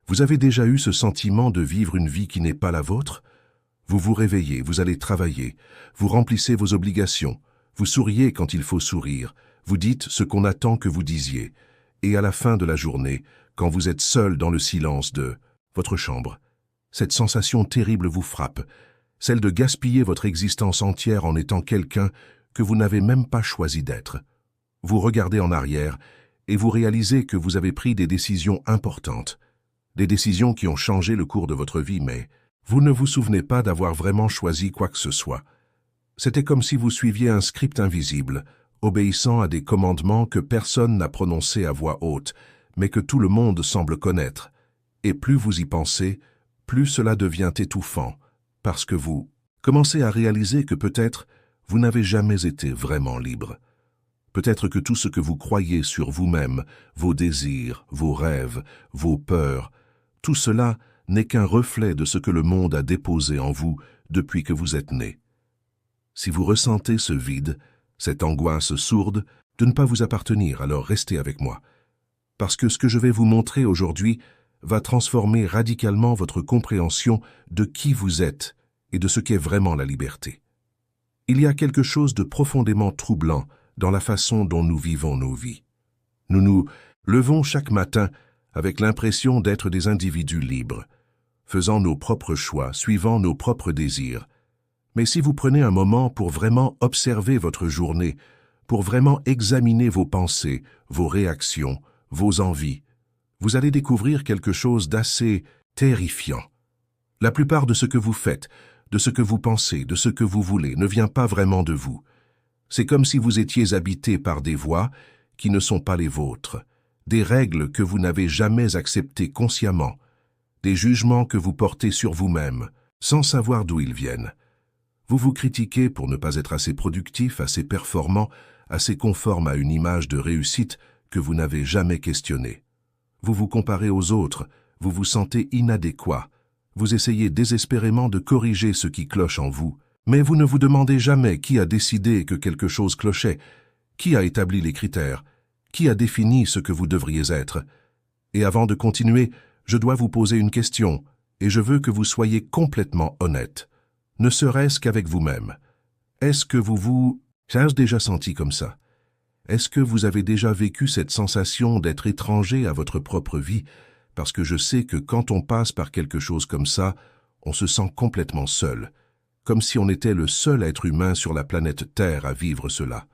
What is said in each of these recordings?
Vous avez déjà eu ce sentiment de vivre une vie qui n'est pas la vôtre? Vous vous réveillez, vous allez travailler, vous remplissez vos obligations, vous souriez quand il faut sourire, vous dites ce qu'on attend que vous disiez, et à la fin de la journée, quand vous êtes seul dans le silence de votre chambre, cette sensation terrible vous frappe, celle de gaspiller votre existence entière en étant quelqu'un que vous n'avez même pas choisi d'être. Vous regardez en arrière et vous réalisez que vous avez pris des décisions importantes, des décisions qui ont changé le cours de votre vie, mais vous ne vous souvenez pas d'avoir vraiment choisi quoi que ce soit. C'était comme si vous suiviez un script invisible, obéissant à des commandements que personne n'a prononcés à voix haute, mais que tout le monde semble connaître. Et plus vous y pensez, plus cela devient étouffant, parce que vous commencez à réaliser que peut-être vous n'avez jamais été vraiment libre. Peut-être que tout ce que vous croyez sur vous-même, vos désirs, vos rêves, vos peurs, tout cela n'est qu'un reflet de ce que le monde a déposé en vous depuis que vous êtes né. Si vous ressentez ce vide, cette angoisse sourde de ne pas vous appartenir, alors restez avec moi. Parce que ce que je vais vous montrer aujourd'hui va transformer radicalement votre compréhension de qui vous êtes et de ce qu'est vraiment la liberté. Il y a quelque chose de profondément troublant dans la façon dont nous vivons nos vies. Nous nous levons chaque matin avec l'impression d'être des individus libres, faisant nos propres choix, suivant nos propres désirs. Mais si vous prenez un moment pour vraiment observer votre journée, pour vraiment examiner vos pensées, vos réactions, vos envies, vous allez découvrir quelque chose d'assez terrifiant. La plupart de ce que vous faites, de ce que vous pensez, de ce que vous voulez, ne vient pas vraiment de vous. C'est comme si vous étiez habité par des voies qui ne sont pas les vôtres, des règles que vous n'avez jamais acceptées consciemment, des jugements que vous portez sur vous-même, sans savoir d'où ils viennent. Vous vous critiquez pour ne pas être assez productif, assez performant, assez conforme à une image de réussite que vous n'avez jamais questionnée. Vous vous comparez aux autres, vous vous sentez inadéquat, vous essayez désespérément de corriger ce qui cloche en vous, mais vous ne vous demandez jamais qui a décidé que quelque chose clochait, qui a établi les critères, qui a défini ce que vous devriez être. Et avant de continuer, je dois vous poser une question, et je veux que vous soyez complètement honnête, ne serait-ce qu'avec vous-même. Est-ce que vous vous avez déjà senti comme ça? Est-ce que vous avez déjà vécu cette sensation d'être étranger à votre propre vie? Parce que je sais que quand on passe par quelque chose comme ça, on se sent complètement seul, comme si on était le seul être humain sur la planète Terre à vivre cela.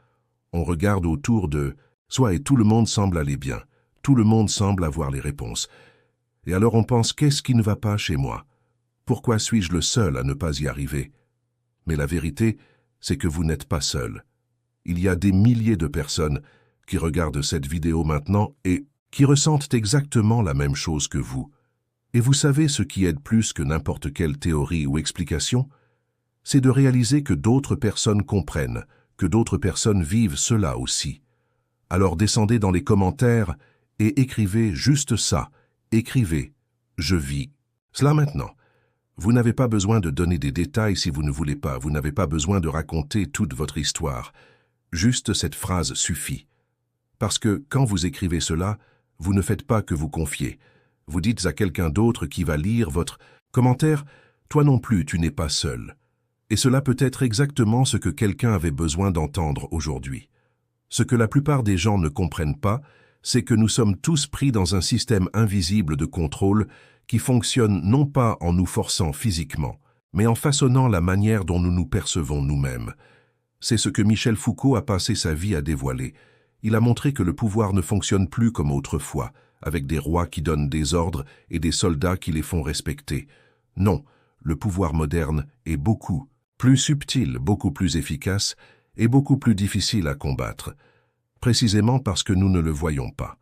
On regarde autour de soi et tout le monde semble aller bien, tout le monde semble avoir les réponses. Et alors on pense, qu'est-ce qui ne va pas chez moi? Pourquoi suis-je le seul à ne pas y arriver? Mais la vérité, c'est que vous n'êtes pas seul. Il y a des milliers de personnes qui regardent cette vidéo maintenant et qui ressentent exactement la même chose que vous. Et vous savez ce qui aide plus que n'importe quelle théorie ou explication? C'est de réaliser que d'autres personnes comprennent, que d'autres personnes vivent cela aussi. Alors descendez dans les commentaires et écrivez juste ça. Écrivez « Je vis ». Cela maintenant. Vous n'avez pas besoin de donner des détails si vous ne voulez pas. Vous n'avez pas besoin de raconter toute votre histoire. Juste cette phrase suffit. Parce que quand vous écrivez cela, vous ne faites pas que vous confier. Vous dites à quelqu'un d'autre qui va lire votre commentaire « Toi non plus, tu n'es pas seul ». Et cela peut être exactement ce que quelqu'un avait besoin d'entendre aujourd'hui. Ce que la plupart des gens ne comprennent pas, c'est que nous sommes tous pris dans un système invisible de contrôle qui fonctionne non pas en nous forçant physiquement, mais en façonnant la manière dont nous nous percevons nous-mêmes. C'est ce que Michel Foucault a passé sa vie à dévoiler. Il a montré que le pouvoir ne fonctionne plus comme autrefois, avec des rois qui donnent des ordres et des soldats qui les font respecter. Non, le pouvoir moderne est beaucoup plus subtil, beaucoup plus efficace et beaucoup plus difficile à combattre, précisément parce que nous ne le voyons pas.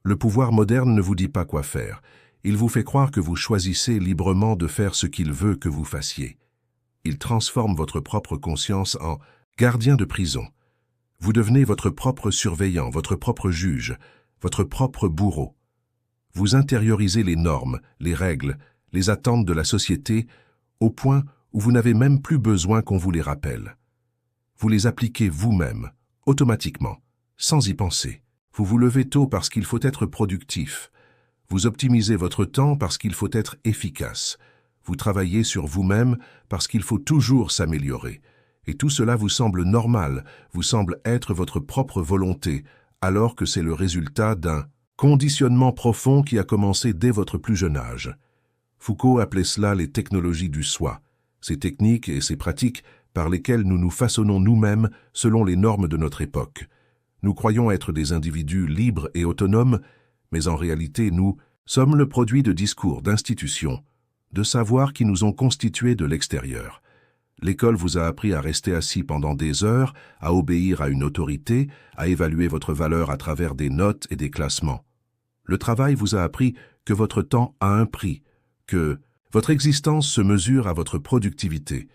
Le pouvoir moderne ne vous dit pas quoi faire. Il vous fait croire que vous choisissez librement de faire ce qu'il veut que vous fassiez. Il transforme votre propre conscience en gardien de prison. Vous devenez votre propre surveillant, votre propre juge, votre propre bourreau. Vous intériorisez les normes, les règles, les attentes de la société, au point où vous n'avez même plus besoin qu'on vous les rappelle. Vous les appliquez vous-même, automatiquement, sans y penser. Vous vous levez tôt parce qu'il faut être productif. Vous optimisez votre temps parce qu'il faut être efficace. Vous travaillez sur vous-même parce qu'il faut toujours s'améliorer. Et tout cela vous semble normal, vous semble être votre propre volonté, alors que c'est le résultat d'un conditionnement profond qui a commencé dès votre plus jeune âge. Foucault appelait cela les technologies du soi, ces techniques et ces pratiques par lesquelles nous nous façonnons nous-mêmes selon les normes de notre époque. Nous croyons être des individus libres et autonomes, mais en réalité, nous sommes le produit de discours, d'institutions, de savoirs qui nous ont constitués de l'extérieur. L'école vous a appris à rester assis pendant des heures, à obéir à une autorité, à évaluer votre valeur à travers des notes et des classements. Le travail vous a appris que votre temps a un prix, que votre existence se mesure à votre productivité,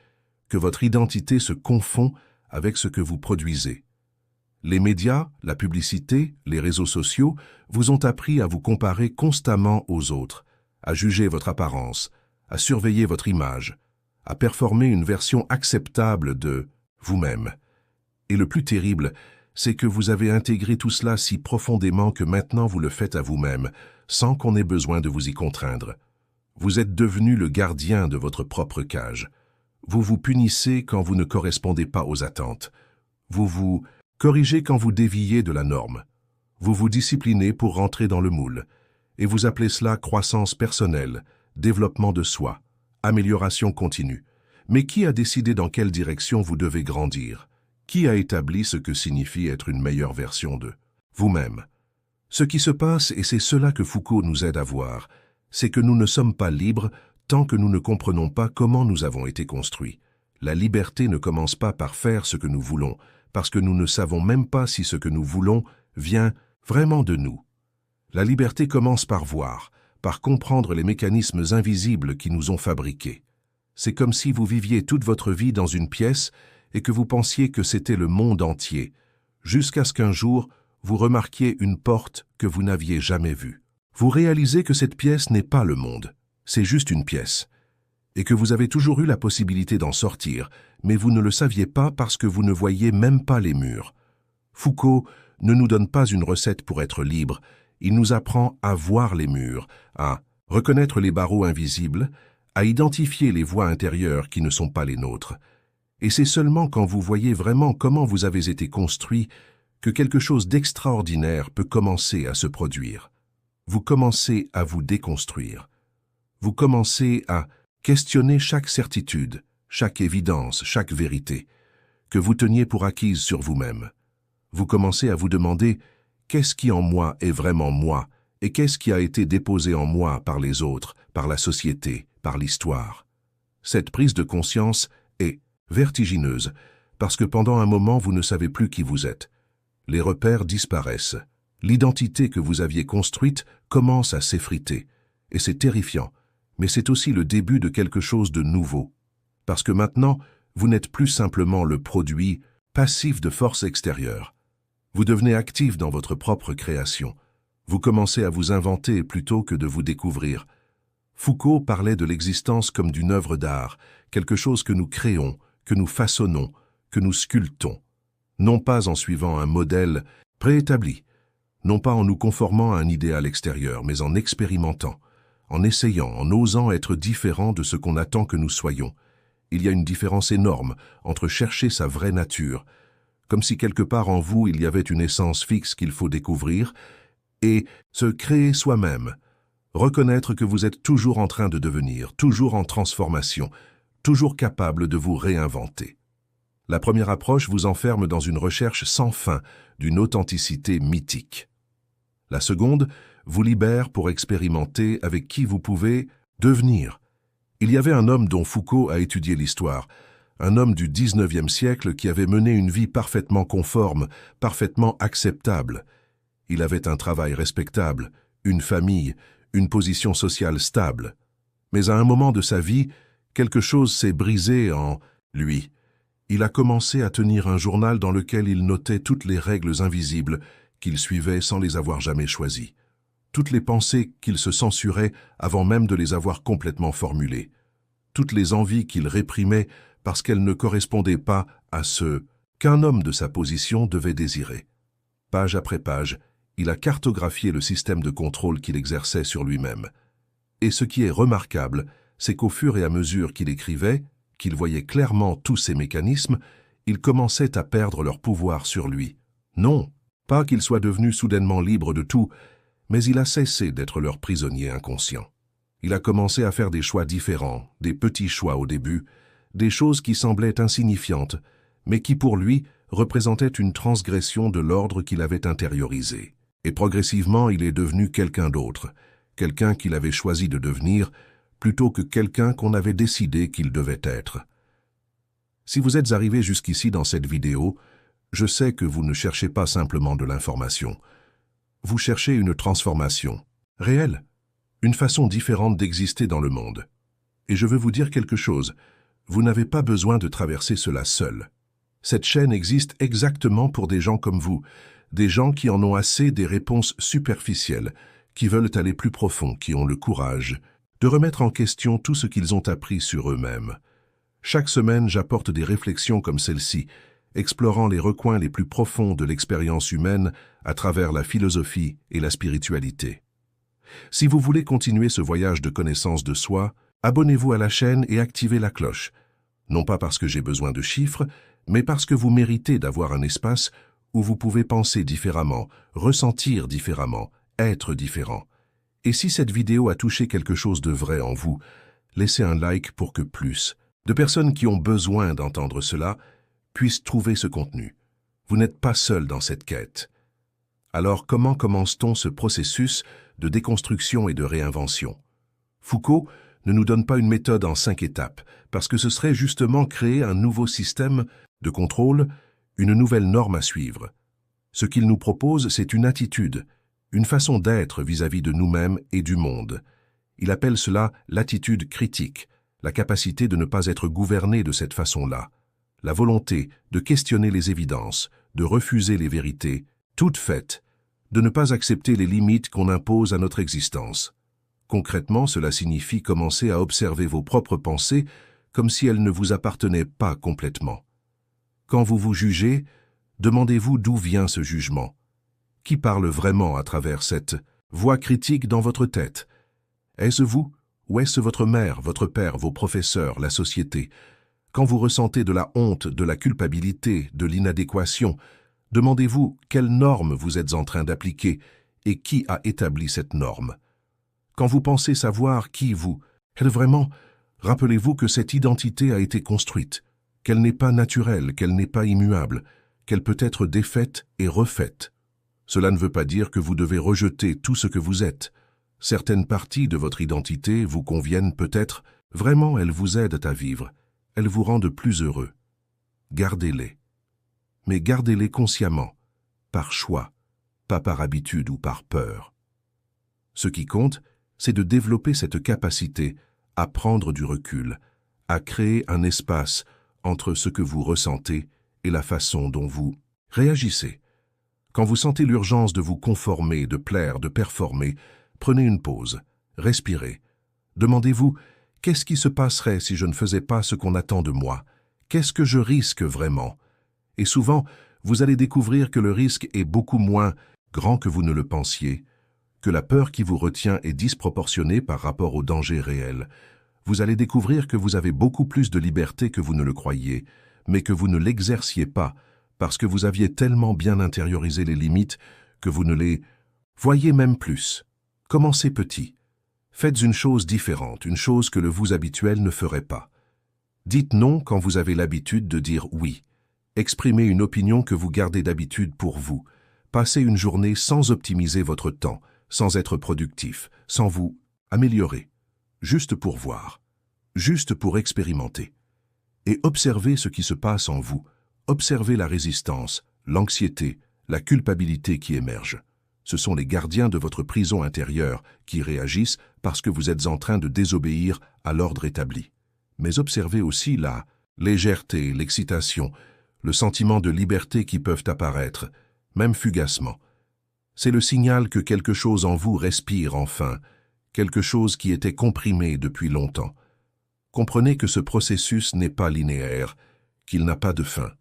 que votre identité se confond avec ce que vous produisez. Les médias, la publicité, les réseaux sociaux vous ont appris à vous comparer constamment aux autres, à juger votre apparence, à surveiller votre image, à performer une version acceptable de vous-même. Et le plus terrible, c'est que vous avez intégré tout cela si profondément que maintenant vous le faites à vous-même, sans qu'on ait besoin de vous y contraindre. Vous êtes devenu le gardien de votre propre cage. Vous vous punissez quand vous ne correspondez pas aux attentes. Vous vous corrigez quand vous déviez de la norme. Vous vous disciplinez pour rentrer dans le moule. Et vous appelez cela croissance personnelle, développement de soi, amélioration continue. Mais qui a décidé dans quelle direction vous devez grandir? Qui a établi ce que signifie être une meilleure version de vous-même? Ce qui se passe, et c'est cela que Foucault nous aide à voir, c'est que nous ne sommes pas libres tant que nous ne comprenons pas comment nous avons été construits. La liberté ne commence pas par faire ce que nous voulons, parce que nous ne savons même pas si ce que nous voulons vient vraiment de nous. La liberté commence par voir, par comprendre les mécanismes invisibles qui nous ont fabriqués. C'est comme si vous viviez toute votre vie dans une pièce et que vous pensiez que c'était le monde entier, jusqu'à ce qu'un jour, vous remarquiez une porte que vous n'aviez jamais vue. Vous réalisez que cette pièce n'est pas le monde, c'est juste une pièce, et que vous avez toujours eu la possibilité d'en sortir, mais vous ne le saviez pas parce que vous ne voyiez même pas les murs. Foucault ne nous donne pas une recette pour être libre, il nous apprend à voir les murs, à reconnaître les barreaux invisibles, à identifier les voies intérieures qui ne sont pas les nôtres. Et c'est seulement quand vous voyez vraiment comment vous avez été construit que quelque chose d'extraordinaire peut commencer à se produire. Vous commencez à vous déconstruire. Vous commencez à questionner chaque certitude, chaque évidence, chaque vérité, que vous teniez pour acquise sur vous-même. Vous commencez à vous demander qu'est-ce qui en moi est vraiment moi et qu'est-ce qui a été déposé en moi par les autres, par la société, par l'histoire. Cette prise de conscience est vertigineuse parce que pendant un moment vous ne savez plus qui vous êtes. Les repères disparaissent. L'identité que vous aviez construite commence à s'effriter. Et c'est terrifiant, mais c'est aussi le début de quelque chose de nouveau. Parce que maintenant, vous n'êtes plus simplement le produit passif de forces extérieures. Vous devenez actif dans votre propre création. Vous commencez à vous inventer plutôt que de vous découvrir. Foucault parlait de l'existence comme d'une œuvre d'art, quelque chose que nous créons, que nous façonnons, que nous sculptons. Non pas en suivant un modèle préétabli, non pas en nous conformant à un idéal extérieur, mais en expérimentant, en essayant, en osant être différent de ce qu'on attend que nous soyons. Il y a une différence énorme entre chercher sa vraie nature, comme si quelque part en vous il y avait une essence fixe qu'il faut découvrir, et se créer soi-même, reconnaître que vous êtes toujours en train de devenir, toujours en transformation, toujours capable de vous réinventer. La première approche vous enferme dans une recherche sans fin d'une authenticité mythique. La seconde vous libère pour expérimenter avec qui vous pouvez devenir. Il y avait un homme dont Foucault a étudié l'histoire, un homme du XIXe siècle qui avait mené une vie parfaitement conforme, parfaitement acceptable. Il avait un travail respectable, une famille, une position sociale stable. Mais à un moment de sa vie, quelque chose s'est brisé en lui. Il a commencé à tenir un journal dans lequel il notait toutes les règles invisibles qu'il suivait sans les avoir jamais choisies, toutes les pensées qu'il se censurait avant même de les avoir complètement formulées, toutes les envies qu'il réprimait parce qu'elles ne correspondaient pas à ce qu'un homme de sa position devait désirer. Page après page, Il a cartographié le système de contrôle qu'il exerçait sur lui-même. Et ce qui est remarquable, c'est qu'au fur et à mesure qu'il écrivait, qu'il voyait clairement tous ces mécanismes, ils commençaient à perdre leur pouvoir sur lui. Non, pas qu'il soit devenu soudainement libre de tout, mais il a cessé d'être leur prisonnier inconscient. Il a commencé à faire des choix différents, des petits choix au début, des choses qui semblaient insignifiantes, mais qui pour lui représentaient une transgression de l'ordre qu'il avait intériorisé. Et progressivement, il est devenu quelqu'un d'autre, quelqu'un qu'il avait choisi de devenir, plutôt que quelqu'un qu'on avait décidé qu'il devait être. Si vous êtes arrivé jusqu'ici dans cette vidéo, je sais que vous ne cherchez pas simplement de l'information. Vous cherchez une transformation, réelle, une façon différente d'exister dans le monde. Et je veux vous dire quelque chose, vous n'avez pas besoin de traverser cela seul. Cette chaîne existe exactement pour des gens comme vous, des gens qui en ont assez des réponses superficielles, qui veulent aller plus profond, qui ont le courage de remettre en question tout ce qu'ils ont appris sur eux-mêmes. Chaque semaine, j'apporte des réflexions comme celle-ci, explorant les recoins les plus profonds de l'expérience humaine à travers la philosophie et la spiritualité. Si vous voulez continuer ce voyage de connaissance de soi, abonnez-vous à la chaîne et activez la cloche. Non pas parce que j'ai besoin de chiffres, mais parce que vous méritez d'avoir un espace où vous pouvez penser différemment, ressentir différemment, être différent. Et si cette vidéo a touché quelque chose de vrai en vous, laissez un like pour que plus de personnes qui ont besoin d'entendre cela puissent trouver ce contenu. Vous n'êtes pas seul dans cette quête. Alors comment commence-t-on ce processus de déconstruction et de réinvention? Foucault ne nous donne pas une méthode en 5 étapes, parce que ce serait justement créer un nouveau système de contrôle, une nouvelle norme à suivre. Ce qu'il nous propose, c'est une attitude, une façon d'être vis-à-vis de nous-mêmes et du monde. Il appelle cela l'attitude critique, la capacité de ne pas être gouverné de cette façon-là, la volonté de questionner les évidences, de refuser les vérités, toutes faites, de ne pas accepter les limites qu'on impose à notre existence. Concrètement, cela signifie commencer à observer vos propres pensées comme si elles ne vous appartenaient pas complètement. Quand vous vous jugez, demandez-vous d'où vient ce jugement. Qui parle vraiment à travers cette voix critique dans votre tête? Est-ce vous ou est-ce votre mère, votre père, vos professeurs, la société? Quand vous ressentez de la honte, de la culpabilité, de l'inadéquation, demandez-vous quelle norme vous êtes en train d'appliquer et qui a établi cette norme. Quand vous pensez savoir qui vous êtes vraiment, rappelez-vous que cette identité a été construite, qu'elle n'est pas naturelle, qu'elle n'est pas immuable, qu'elle peut être défaite et refaite. Cela ne veut pas dire que vous devez rejeter tout ce que vous êtes. Certaines parties de votre identité vous conviennent peut-être, vraiment elles vous aident à vivre, elles vous rendent plus heureux. Gardez-les. Mais gardez-les consciemment, par choix, pas par habitude ou par peur. Ce qui compte, c'est de développer cette capacité à prendre du recul, à créer un espace entre ce que vous ressentez et la façon dont vous réagissez. Quand vous sentez l'urgence de vous conformer, de plaire, de performer, prenez une pause, respirez. Demandez-vous, qu'est-ce qui se passerait si je ne faisais pas ce qu'on attend de moi? Qu'est-ce que je risque vraiment? Et souvent, vous allez découvrir que le risque est beaucoup moins grand que vous ne le pensiez, que la peur qui vous retient est disproportionnée par rapport au danger réel. Vous allez découvrir que vous avez beaucoup plus de liberté que vous ne le croyiez, mais que vous ne l'exerciez pas, parce que vous aviez tellement bien intériorisé les limites que vous ne les voyez même plus. Commencez petit. Faites une chose différente, une chose que le vous habituel ne ferait pas. Dites non quand vous avez l'habitude de dire oui. Exprimez une opinion que vous gardez d'habitude pour vous. Passez une journée sans optimiser votre temps, sans être productif, sans vous améliorer. Juste pour voir, juste pour expérimenter. Et observez ce qui se passe en vous. Observez la résistance, l'anxiété, la culpabilité qui émergent. Ce sont les gardiens de votre prison intérieure qui réagissent parce que vous êtes en train de désobéir à l'ordre établi. Mais observez aussi la légèreté, l'excitation, le sentiment de liberté qui peuvent apparaître, même fugacement. C'est le signal que quelque chose en vous respire enfin, quelque chose qui était comprimé depuis longtemps. Comprenez que ce processus n'est pas linéaire, qu'il n'a pas de fin,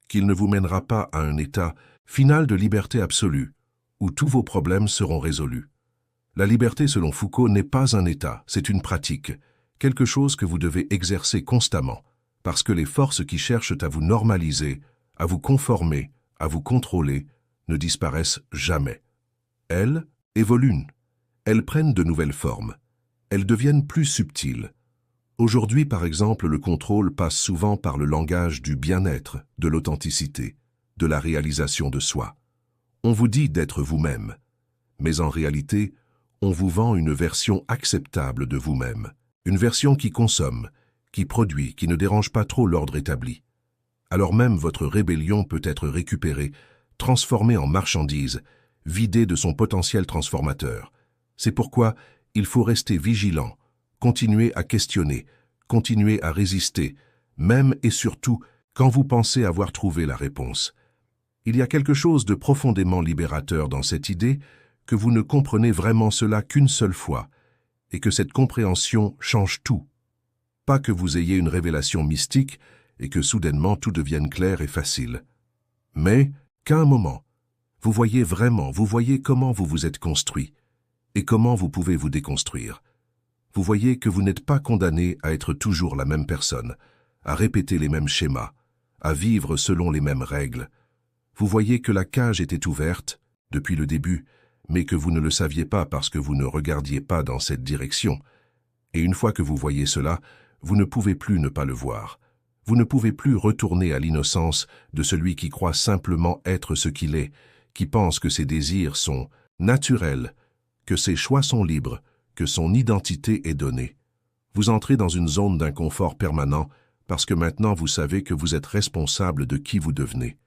qu'il ne vous mènera pas à un état final de liberté absolue, où tous vos problèmes seront résolus. La liberté, selon Foucault, n'est pas un état, c'est une pratique, quelque chose que vous devez exercer constamment, parce que les forces qui cherchent à vous normaliser, à vous conformer, à vous contrôler, ne disparaissent jamais. Elles évoluent, elles prennent de nouvelles formes, elles deviennent plus subtiles. Aujourd'hui, par exemple, le contrôle passe souvent par le langage du bien-être, de l'authenticité, de la réalisation de soi. On vous dit d'être vous-même, mais en réalité, on vous vend une version acceptable de vous-même, une version qui consomme, qui produit, qui ne dérange pas trop l'ordre établi. Alors même votre rébellion peut être récupérée, transformée en marchandise, vidée de son potentiel transformateur. C'est pourquoi il faut rester vigilant, continuer à questionner, continuer à résister, même et surtout quand vous pensez avoir trouvé la réponse. Il y a quelque chose de profondément libérateur dans cette idée que vous ne comprenez vraiment cela qu'une seule fois, et que cette compréhension change tout. Pas que vous ayez une révélation mystique et que soudainement tout devienne clair et facile, mais qu'à un moment, vous voyez vraiment, vous voyez comment vous vous êtes construit et comment vous pouvez vous déconstruire. Vous voyez que vous n'êtes pas condamné à être toujours la même personne, à répéter les mêmes schémas, à vivre selon les mêmes règles. Vous voyez que la cage était ouverte depuis le début, mais que vous ne le saviez pas parce que vous ne regardiez pas dans cette direction. Et une fois que vous voyez cela, vous ne pouvez plus ne pas le voir. Vous ne pouvez plus retourner à l'innocence de celui qui croit simplement être ce qu'il est, qui pense que ses désirs sont naturels, que ses choix sont libres, que son identité est donnée. Vous entrez dans une zone d'inconfort permanent parce que maintenant vous savez que vous êtes responsable de qui vous devenez.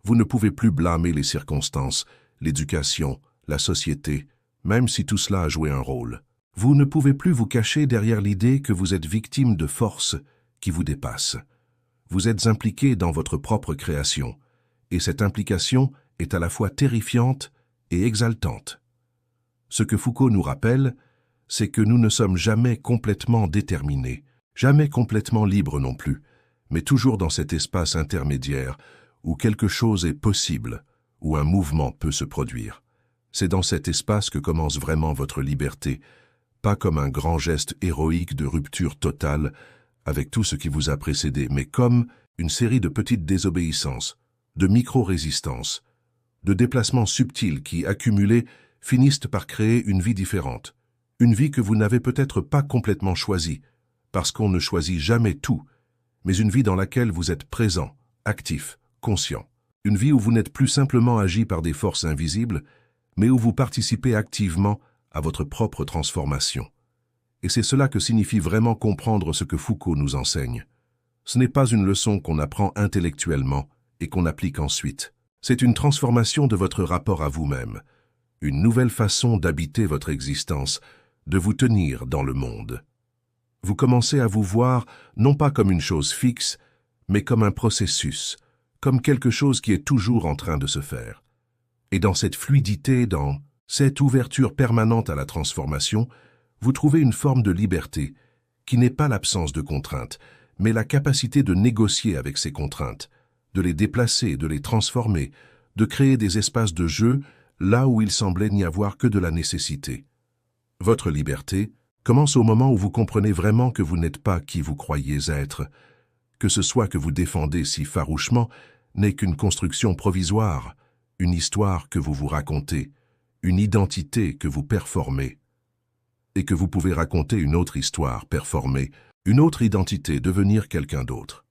Vous ne pouvez plus blâmer les circonstances, l'éducation, la société, même si tout cela a joué un rôle. Vous ne pouvez plus vous cacher derrière l'idée que vous êtes victime de forces qui vous dépassent. Vous êtes impliqué dans votre propre création, et cette implication est à la fois terrifiante et exaltante. Ce que Foucault nous rappelle, c'est que nous ne sommes jamais complètement déterminés, jamais complètement libres non plus, mais toujours dans cet espace intermédiaire où quelque chose est possible, où un mouvement peut se produire. C'est dans cet espace que commence vraiment votre liberté, pas comme un grand geste héroïque de rupture totale avec tout ce qui vous a précédé, mais comme une série de petites désobéissances, de micro-résistances, de déplacements subtils qui, accumulés, finissent par créer une vie différente. Une vie que vous n'avez peut-être pas complètement choisie, parce qu'on ne choisit jamais tout, mais une vie dans laquelle vous êtes présent, actif, conscient. Une vie où vous n'êtes plus simplement agi par des forces invisibles, mais où vous participez activement à votre propre transformation. Et c'est cela que signifie vraiment comprendre ce que Foucault nous enseigne. Ce n'est pas une leçon qu'on apprend intellectuellement et qu'on applique ensuite. C'est une transformation de votre rapport à vous-même, une nouvelle façon d'habiter votre existence, de vous tenir dans le monde. Vous commencez à vous voir non pas comme une chose fixe, mais comme un processus, comme quelque chose qui est toujours en train de se faire. Et dans cette fluidité, dans cette ouverture permanente à la transformation, vous trouvez une forme de liberté qui n'est pas l'absence de contraintes, mais la capacité de négocier avec ces contraintes, de les déplacer, de les transformer, de créer des espaces de jeu là où il semblait n'y avoir que de la nécessité. Votre liberté commence au moment où vous comprenez vraiment que vous n'êtes pas qui vous croyez être, que ce soit que vous défendez si farouchement n'est qu'une construction provisoire, une histoire que vous vous racontez, une identité que vous performez, et que vous pouvez raconter une autre histoire, performer, une autre identité, devenir quelqu'un d'autre.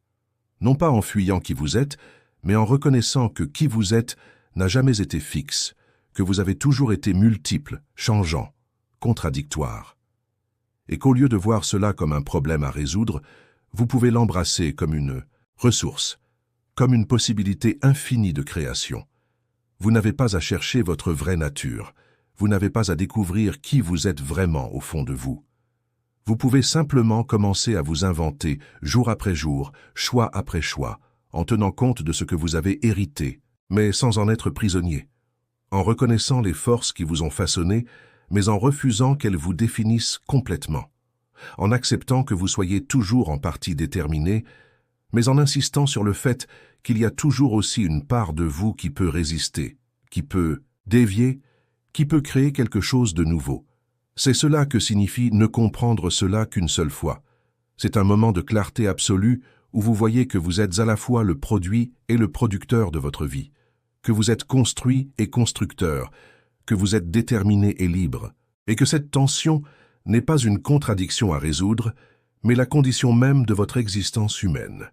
Non pas en fuyant qui vous êtes, mais en reconnaissant que qui vous êtes n'a jamais été fixe, que vous avez toujours été multiple, changeant, contradictoire. Et qu'au lieu de voir cela comme un problème à résoudre, vous pouvez l'embrasser comme une ressource, comme une possibilité infinie de création. Vous n'avez pas à chercher votre vraie nature, vous n'avez pas à découvrir qui vous êtes vraiment au fond de vous. Vous pouvez simplement commencer à vous inventer, jour après jour, choix après choix, en tenant compte de ce que vous avez hérité, mais sans en être prisonnier, en reconnaissant les forces qui vous ont façonné, mais en refusant qu'elles vous définissent complètement, en acceptant que vous soyez toujours en partie déterminé, mais en insistant sur le fait qu'il y a toujours aussi une part de vous qui peut résister, qui peut dévier, qui peut créer quelque chose de nouveau. C'est cela que signifie ne comprendre cela qu'une seule fois. C'est un moment de clarté absolue où vous voyez que vous êtes à la fois le produit et le producteur de votre vie, que vous êtes construit et constructeur, que vous êtes déterminé et libre, et que cette tension n'est pas une contradiction à résoudre, mais la condition même de votre existence humaine.